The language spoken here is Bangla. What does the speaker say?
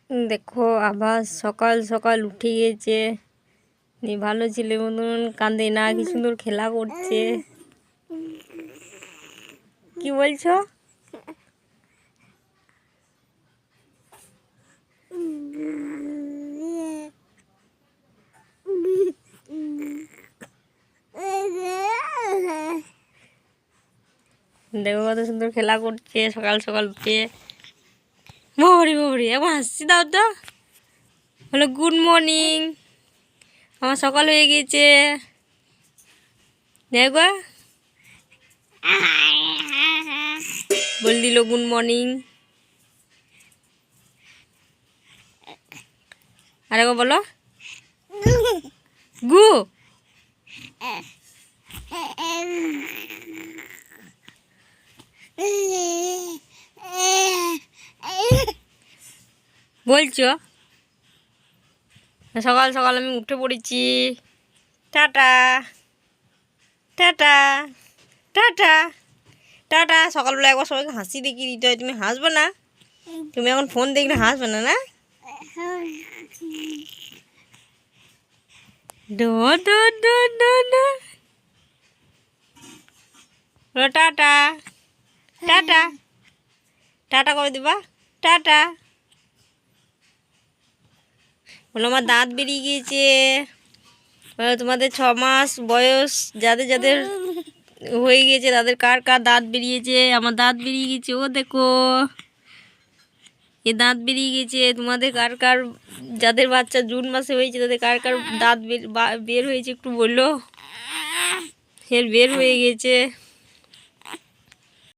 দেখো আবার সকাল সকাল উঠে গিয়েছে, ভালো ছেলে মতন কাঁদে না, কি সুন্দর খেলা করছে। কি বলছো? দেখো কত সুন্দর খেলা করছে সকাল সকাল উঠে। বাবরি বাবরি একবার হাসি দাও তো। হলো গুড মর্নিং, আমার সকাল হয়ে গিয়েছে। দেখো বল দিল গুড মর্নিং। আরেকবার বলো গু। বলছো সকাল সকাল আমি উঠে পড়েছি। Tata tata tata tata. সকালবেলা একবার সবাইকে হাসি দেখিয়ে দিতে হয়, তুমি হাসবে না? তুমি এখন ফোন দেখলে হাসবে না না? ডো ডো ডো ডো ডো। টাটা টাটা টাটা করে দিবা। টাটা বলো আমার দাঁত বেরিয়ে গিয়েছে। তোমাদের 6 মাস বয়স যাদের যাদের হয়ে গিয়েছে তাদের কার কার দাঁত বেরিয়েছে? আমার দাঁত বেরিয়ে গেছে, ও দেখো এ দাঁত বেরিয়ে গেছে। তোমাদের কার কার যাদের বাচ্চা জুন মাসে হয়েছে তাদের কার কার দাঁত বের হয়েছে একটু বললো। বের হয়ে গেছে।